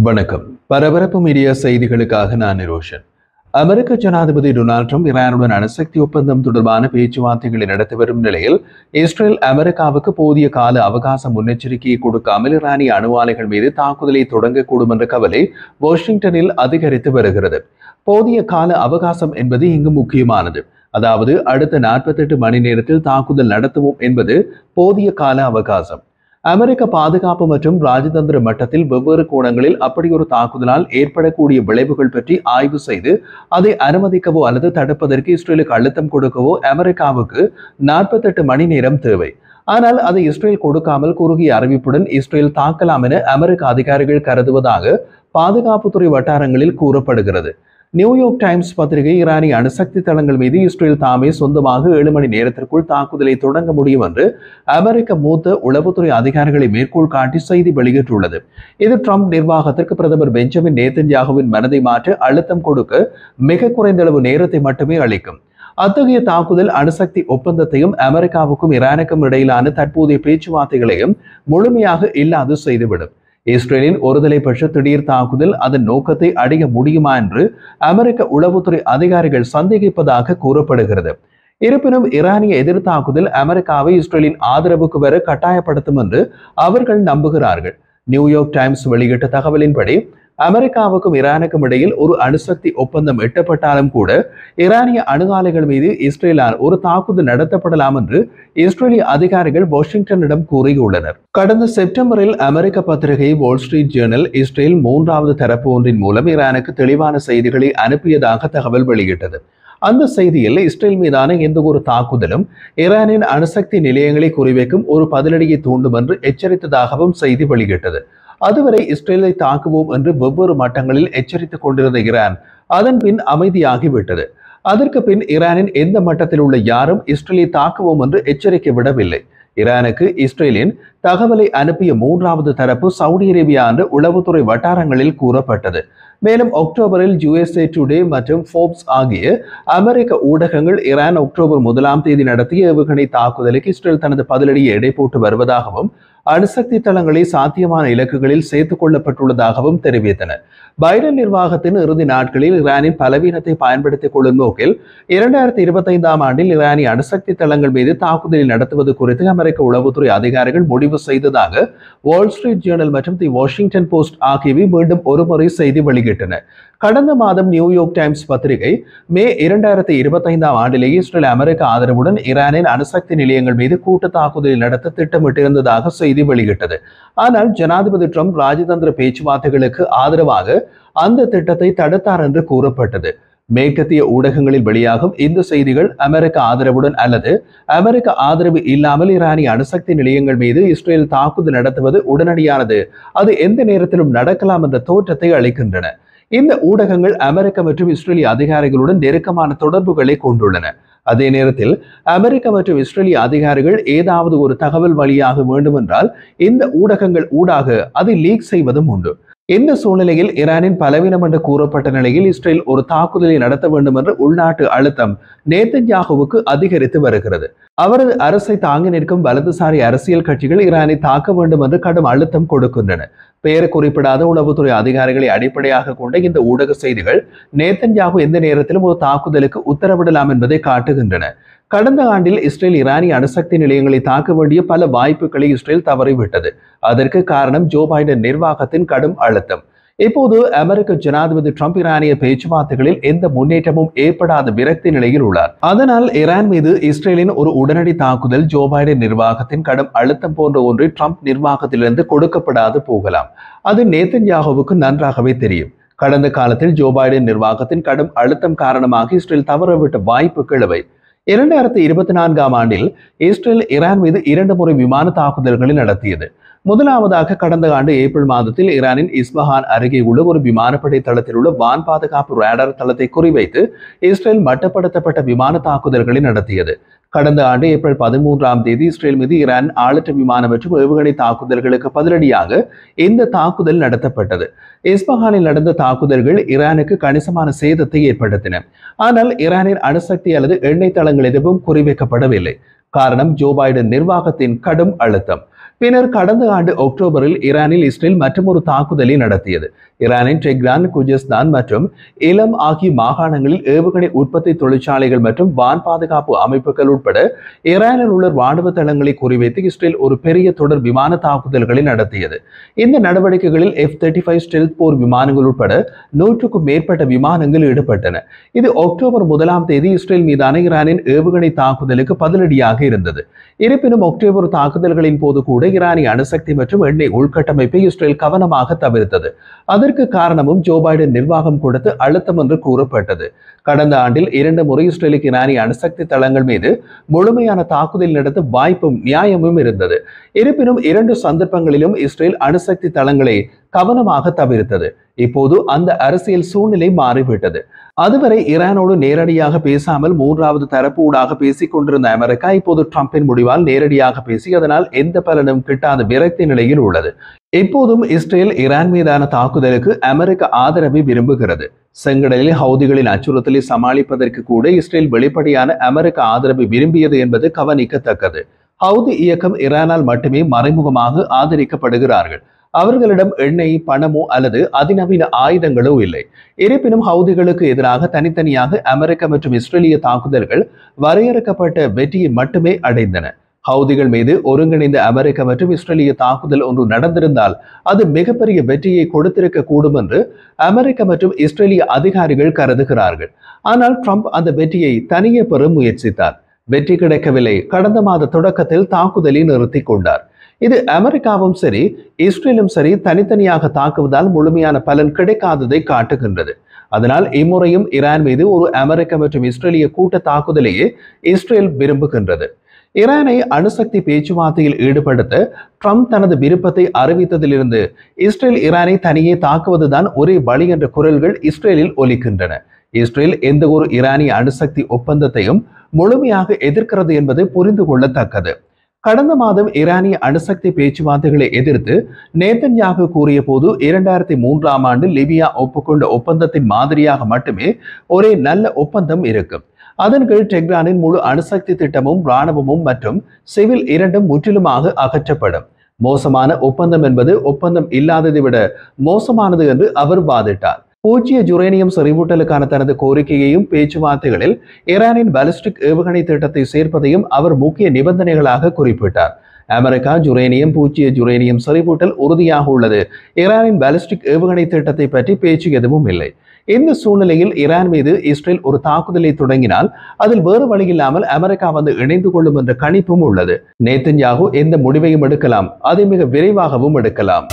வணக்கம். பரபரப்பு மீடியா செய்திகளுக்காக நான் நிரோஷன். அமெரிக்க ஜனாதிபதி டொனால்ட் ட்ரம்ப் ஈரானுடன் அணுசக்தி ஒப்பந்தம் தொடர்பான பேச்சுவார்த்தைகளை நடத்தி வரும் நிலையில் இஸ்ரேல் அமெரிக்காவுக்கு போதிய கால அவகாச முன்னெச்சரிக்கையை கொடுக்காமல் ஈரானிய அணு ஆலைகள் மீது தாக்குதலை தொடங்கக்கூடும் என்ற கவலை வாஷிங்டனில் அதிகரித்து வருகிறது. போதிய கால அவகாசம் என்பது இங்கு முக்கியமானது. அதாவது அடுத்த 48 மணி நேரத்தில் தாக்குதல் நடத்துவோம் என்பது போதிய கால அவகாசம். அமெரிக்க பாதுகாப்பு மற்றும் ராஜதந்திர மட்டத்தில் வெவ்வேறு கோணங்களில் அப்படி ஒரு தாக்குதலால் ஏற்படக்கூடிய விளைவுகள் பற்றி ஆய்வு செய்து அதை அனுமதிக்கவோ அல்லது தடுப்பதற்கு இஸ்ரேலுக்கு அழுத்தம் கொடுக்கவோ அமெரிக்காவுக்கு 48 மணி நேரம் தேவை. ஆனால் அதை இஸ்ரேல் கொடுக்காமல் குறுகிய அறிவிப்புடன் இஸ்ரேல் தாக்கலாம் என அமெரிக்க அதிகாரிகள் கருதுவதாக பாதுகாப்புத்துறை வட்டாரங்களில் கூறப்படுகிறது. நியூயார்க் டைம்ஸ் பத்திரிகை ஈரானிய அணுசக்தி தளங்கள் மீது இஸ்ரேல் தாமே சொந்தமாக 7 மணி நேரத்திற்குள் தாக்குதலை தொடங்க முடியும் என்று அமெரிக்க மூத்த உளவுத்துறை அதிகாரிகளை மேற்கோள் காட்டி செய்தி வெளியிட்டுள்ளது. இது ட்ரம்ப் நிர்வாகத்திற்கு பிரதமர் பெஞ்சமின் நேதன்யாகுவின் மனதை மாற்ற அழுத்தம் கொடுக்க மிக குறைந்த அளவு நேரத்தை மட்டுமே அளிக்கும். அத்தகைய தாக்குதல் அணுசக்தி ஒப்பந்தத்தையும் அமெரிக்காவுக்கும் ஈரானுக்கும் இடையிலான தற்போதைய பேச்சுவார்த்தைகளையும் முழுமையாக இல்லாது செய்துவிடும். இஸ்ரேலின் ஒருதலை பட்ச திடீர் தாக்குதல் அதன் நோக்கத்தை அடைய முடியுமா என்று அமெரிக்க உளவுத்துறை அதிகாரிகள் சந்தேகிப்பதாக கூறப்படுகிறது. இருப்பினும் ஈரானிய எதிர் தாக்குதல் அமெரிக்காவை இஸ்ரேலின் ஆதரவுக்கு வர கட்டாயப்படுத்தும் என்று அவர்கள் நம்புகிறார்கள். நியூயார்க் டைம்ஸ் வெளியிட்ட தகவலின்படி அமெரிக்காவுக்கும் ஈரானுக்கும் இடையில் ஒரு அணுசக்தி ஒப்பந்தம் எட்டப்பட்டாலும் கூட ஈரானிய அணு ஆலைகள் மீது இஸ்ரேலால் ஒரு தாக்குதல் நடத்தப்படலாம் என்று இஸ்ரேலிய அதிகாரிகள் வாஷிங்டனிடம் கூறியுள்ளனர். கடந்த செப்டம்பரில் அமெரிக்க பத்திரிகை வால் ஸ்ட்ரீட் ஜேர்னல் இஸ்ரேல் 3வது தரப்பு ஒன்றின் மூலம் ஈரானுக்கு தெளிவான செய்திகளை அனுப்பியதாக தகவல் வெளியிட்டது. அந்த செய்தியில் இஸ்ரேல் மீதான எந்த ஒரு தாக்குதலும் ஈரானின் அணுசக்தி நிலையங்களை குறிவைக்கும் ஒரு பதிலடியை தூண்டும் என்று எச்சரித்ததாகவும் செய்தி வெளியிட்டது. அதுவரை இஸ்ரேலை தாக்குவோம் என்று வெவ்வேறு மட்டங்களில் எச்சரித்துக் கொண்டிருந்த ஈரான் அதன் பின் அமைதியாகிவிட்டது. அதற்கு பின் ஈரானின் எந்த மட்டத்தில் உள்ள யாரும் இஸ்ரேலை தாக்குவோம் என்று எச்சரிக்கை விடவில்லை. ஈரானுக்கு இஸ்ரேலின் தகவலை அனுப்பிய 3வது தரப்பு சவுதி அரேபியா என்று உளவுத்துறை வட்டாரங்களில் கூறப்பட்டது. மேலும் அக்டோபரில் USA டுடே மற்றும் ஃபோர்ப்ஸ் ஆகிய அமெரிக்க ஊடகங்கள் ஈரான் அக்டோபர் 1ஆம் தேதி நடத்திய ஏவுகணை தாக்குதலுக்கு இஸ்ரேல் தனது பதிலடியை எடை போட்டு வருவதாகவும் அணுசக்தி தளங்களை சாத்தியமான இலக்குகளில் சேர்த்துக் கொள்ளப்பட்டுள்ளதாகவும் தெரிவித்தன. பைடன் நிர்வாகத்தின் இறுதி நாட்களில் ஈரானின் பலவீனத்தை பயன்படுத்திக் கொள்ளும் நோக்கில் 2025ஆம் ஆண்டில் ஈரானிய அணுசக்தி தளங்கள் மீது தாக்குதலை நடத்துவது குறித்து அமெரிக்க உளவுத்துறை அதிகாரிகள் முடிவு செய்ததாக வால் ஸ்ட்ரீட் ஜேர்னல் மற்றும் தி வாஷிங்டன் போஸ்ட் ஆகியவை மீண்டும் ஒருமுறை செய்தி வெளியிட்டன. கடந்த மாதம் நியூயார்க் டைம்ஸ் பத்திரிகை மே 2025ஆம் ஆண்டிலேயே இஸ்ரேல் அமெரிக்க ஆதரவுடன் ஈரானின் அணுசக்தி நிலையங்கள் மீது கூட்டு தாக்குதலை நடத்த திட்டமிட்டிருந்ததாக செய்தி வெளியிட்டது. ஆனால் ஜனாதிபதி ட்ரம்ப் ராஜதந்திர பேச்சுவார்த்தைகளுக்கு ஆதரவாக அந்த திட்டத்தை தடுத்தார் என்று கூறப்பட்டது. மேற்கத்திய ஊடகங்களில் வெளியாகும் இந்த செய்திகள் அமெரிக்க ஆதரவுடன் அல்லது அமெரிக்க ஆதரவு இல்லாமல் ஈரானிய அணுசக்தி நிலையங்கள் மீது இஸ்ரேல் தாக்குதல் நடத்துவது உடனடியானது, அது எந்த நேரத்திலும் நடக்கலாம் என்ற தோற்றத்தை அளிக்கின்றன. இந்த ஊடகங்கள் அமெரிக்க மற்றும் இஸ்ரேலிய அதிகாரிகளுடன் நெருக்கமான தொடர்புகளை கொண்டுள்ளன. அதே நேரத்தில் அமெரிக்க மற்றும் இஸ்ரேலிய அதிகாரிகள் ஏதாவது ஒரு தகவல் வழியாக வேண்டுமென்றால் இந்த ஊடகங்கள் ஊடாக அதை லீக் செய்வதும் உண்டு. இந்த சூழ்நிலையில் ஈரானின் பலவீனம் என்று கூறப்பட்ட நிலையில் இஸ்ரேல் ஒரு தாக்குதலை நடத்த வேண்டும் என்ற உள்நாட்டு அழுத்தம் நேதன்யாகுவுக்கு அதிகரித்து வருகிறது. அவரது அரசை தாங்கி நிற்கும் வலதுசாரி அரசியல் கட்சிகள் ஈரானை தாக்க வேண்டும் என்று கடும் அழுத்தம் கொடுக்கின்றன. பெயர் குறிப்பிடாத உளவுத்துறை அதிகாரிகளை அடிப்படையாக கொண்ட இந்த ஊடக செய்திகள் நேதன்யாகு எந்த நேரத்திலும் ஒரு தாக்குதலுக்கு உத்தரவிடலாம் என்பதை காட்டுகின்றன. கடந்த ஆண்டில் இஸ்ரேல் ஈரானிய அணுசக்தி நிலையங்களை தாக்க வேண்டிய பல வாய்ப்புகளை இஸ்ரேல் தவறிவிட்டது. அதற்கு காரணம் ஜோ பைடன் நிர்வாகத்தின் கடும் அழுத்தம். இப்போது அமெரிக்க ஜனாதிபதி ட்ரம்ப் ஈரானிய பேச்சுவார்த்தைகளில் எந்த முன்னேற்றமும் ஏற்படாத விரக்தி நிலையில் உள்ளார். அதனால் ஈரான் மீது இஸ்ரேலின் ஒரு உடனடி தாக்குதல் ஜோ பைடன் நிர்வாகத்தின் கடும் அழுத்தம் போன்ற ஒன்று ட்ரம்ப் நிர்வாகத்திலிருந்து கொடுக்கப்படாது போகலாம். அது நேதன்யாகுவுக்கு நன்றாகவே தெரியும். கடந்த காலத்தில் ஜோ பைடன் நிர்வாகத்தின் கடும் அழுத்தம் காரணமாக இஸ்ரேல் தவறவிட்ட வாய்ப்புகள் இவை. 2024ஆம் ஆண்டில் இஸ்ரேல் ஈரான் மீது 2 முறை விமான தாக்குதல்களை நடத்தியது. முதலாவதாக கடந்த ஆண்டு ஏப்ரல் மாதத்தில் ஈரானின் இஸ்பஹான் அருகே உள்ள ஒரு விமானப்படை தளத்தில் உள்ள வான் பாதுகாப்பு ரேடார் தளத்தை குறிவைத்து இஸ்ரேல் மட்டுப்படுத்தப்பட்ட விமான தாக்குதல்களை நடத்தியது. கடந்த ஆண்டு ஏப்ரல் 13ஆம் தேதி இஸ்ரேல் மீது ஈரான் ஆளற்ற விமானம் மற்றும் ஏவுகணை தாக்குதல்களுக்கு பதிலடியாக இந்த தாக்குதல் நடத்தப்பட்டது. இஸ்பஹானில் நடந்த தாக்குதல்கள் ஈரானுக்கு கணிசமான சேதத்தை ஏற்படுத்தின. ஆனால் ஈரானின் அணுசக்தி அல்லது எண்ணெய் தளங்கள் எதுவும் குறிவைக்கப்படவில்லை. காரணம் ஜோ பைடன் நிர்வாகத்தின் கடும் அழுத்தம். பின்னர் கடந்த ஆண்டு அக்டோபரில் ஈரானில் இஸ்ரேல் மற்றொரு தாக்குதலை நடத்தியது. ஈரானின் டெஹ்ரான், குஜஸ்தான் மற்றும் இலம் ஆகிய மாகாணங்களில் ஏவுகணை உற்பத்தி தொழிற்சாலைகள் மற்றும் வான் பாதுகாப்பு அமைப்புகள் உட்பட ஈரானில் உள்ள ராணுவ தளங்களை குறிவைத்து இஸ்ரேல் ஒரு பெரிய தொடர் விமான தாக்குதல்களை நடத்தியது. இந்த நடவடிக்கைகளில் F-35 ஸ்டெல்த் போர் விமானங்கள் உட்பட 100க்கும் மேற்பட்ட விமானங்கள் ஈடுபட்டன. இது அக்டோபர் 1 இஸ்ரேல் மீதான ஈரானின் ஏவுகணை தாக்குதலுக்கு பதிலடியாக இருந்தது. இருப்பினும் அக்டோபர் தாக்குதல்களின் போது கூட ஈரானிய அணுசக்தி மற்றும் எண்ணெய் உள்கட்டமைப்பை இஸ்ரேல் கவனமாக தவிர்த்தது. அதற்கு காரணமும் ஜோ பைடன் நிர்வாகம் கொடுத்த அழுத்தம் என்று கூறப்பட்டது. கடந்த ஆண்டில் 2 முறை இஸ்ரேலுக்கு ஈரானிய அணுசக்தி தளங்கள் மீது முழுமையான தாக்குதல் நடத்த வாய்ப்பும் நியாயமும் இருந்தது. இருப்பினும் 2 சந்தர்ப்பங்களிலும் இஸ்ரேல் அணுசக்தி தளங்களை கவனமாக தவிர்த்தது. இப்போது அந்த அரசியல் சூழ்நிலை மாறிவிட்டது. அதுவரை ஈரானோடு நேரடியாக பேசாமல் 3வது தரப்பு ஊடாக பேசிக் கொண்டிருந்த அமெரிக்கா இப்போது ட்ரம்பின் முடிவால் நேரடியாக பேசி அதனால் எந்த பலனும் கிட்டாத விரக்தி நிலையில் உள்ளது. இப்போதும் இஸ்ரேல் ஈரான் மீதான தாக்குதலுக்கு அமெரிக்க ஆதரவை விரும்புகிறது. செங்கடலில் ஹவுதிகளின் அச்சுறுத்தலை சமாளிப்பதற்கு கூட இஸ்ரேல் வெளிப்படையான அமெரிக்க ஆதரவை விரும்பியது என்பது கவனிக்கத்தக்கது. ஹவுதி இயக்கம் ஈரானால் மட்டுமே மறைமுகமாக ஆதரிக்கப்படுகிறார்கள். அவர்களிடம் எண்ணெய், பணமோ அல்லது அதிநவீன ஆயுதங்களோ இல்லை. இருப்பினும் ஹவுதிகளுக்கு எதிராக தனித்தனியாக அமெரிக்க மற்றும் இஸ்ரேலிய தாக்குதல்கள் வரையறுக்கப்பட்ட வெற்றியை மட்டுமே அடைந்தன. ஹவுதிகள் மீது ஒருங்கிணைந்த அமெரிக்க மற்றும் இஸ்ரேலிய தாக்குதல் ஒன்று நடந்திருந்தால் அது மிகப்பெரிய வெற்றியை கொடுத்திருக்க கூடும் என்று அமெரிக்க மற்றும் இஸ்ரேலிய அதிகாரிகள் கருதுகிறார்கள். ஆனால் ட்ரம்ப் அந்த வெற்றியை தனியே பெற முயற்சித்தார். வெற்றி கிடைக்கவில்லை. கடந்த மாத தொடக்கத்தில் தாக்குதலை நிறுத்தி கொண்டார். இது அமெரிக்காவும் சரி இஸ்ரேலும் சரி தனித்தனியாக தாக்குவதால் முழுமையான பலன் கிடைக்காததை காட்டுகின்றது. அதனால் இம்முறையும் ஈரான் மீது ஒரு அமெரிக்க மற்றும் இஸ்ரேலிய கூட்ட தாக்குதலையே இஸ்ரேல் விரும்புகின்றது. ஈரானை அணுசக்தி பேச்சுவார்த்தையில் ஈடுபடுத்த ட்ரம்ப் தனது விருப்பத்தை அறிவித்ததிலிருந்து இஸ்ரேல் ஈரானை தனியே தாக்குவதுதான் ஒரே வழி என்ற குரல்கள் இஸ்ரேலில் ஒலிக்கின்றன. இஸ்ரேல் எந்த ஒரு ஈரானிய அணுசக்தி ஒப்பந்தத்தையும் முழுமையாக எதிர்க்கிறது என்பது புரிந்து கொள்ளத்தக்கது. கடந்த மாதம் ஈரானிய அணுசக்தி பேச்சுவார்த்தைகளை எதிர்த்து நேதன்யாகு கூறிய போது 2003 லிபியா ஒப்புக்கொண்ட ஒப்பந்தத்தின் மாதிரியாக மட்டுமே ஒரே நல்ல ஒப்பந்தம் இருக்கும். அதன் கீழ் டெஹ்ரானின் முழு அணுசக்தி திட்டமும் இராணுவமும் மற்றும் சிவில் இரண்டும் முற்றிலுமாக அகற்றப்படும். மோசமான ஒப்பந்தம் என்பது ஒப்பந்தம் இல்லாததை விட மோசமானது என்று அவர் வாதிட்டார். பூஜ்ஜிய யுரேனியம் செறிவூட்டலுக்கான தனது கோரிக்கையையும் பேச்சுவார்த்தைகளில் ஈரானின் பாலிஸ்டிக் ஏவுகணை திட்டத்தை சேர்ப்பதையும் அவர் முக்கிய நிபந்தனைகளாக குறிப்பிட்டார். அமெரிக்கா பூஜ்ஜிய யுரேனியம் செறிவூட்டல் உறுதியாக உள்ளது. ஈரானின் பாலிஸ்டிக் ஏவுகணை திட்டத்தை பற்றி பேச்சு எதுவும் இல்லை. இந்த சூழ்நிலையில் ஈரான் மீது இஸ்ரேல் ஒரு தாக்குதலை தொடங்கினால் அதில் வேறு வழியில்லாமல் அமெரிக்கா வந்து இணைந்து கொள்ளும் என்ற கணிப்பும் உள்ளது. நேதன்யாகு எந்த முடிவையும் எடுக்கலாம், அதை மிக விரைவாகவும் எடுக்கலாம்.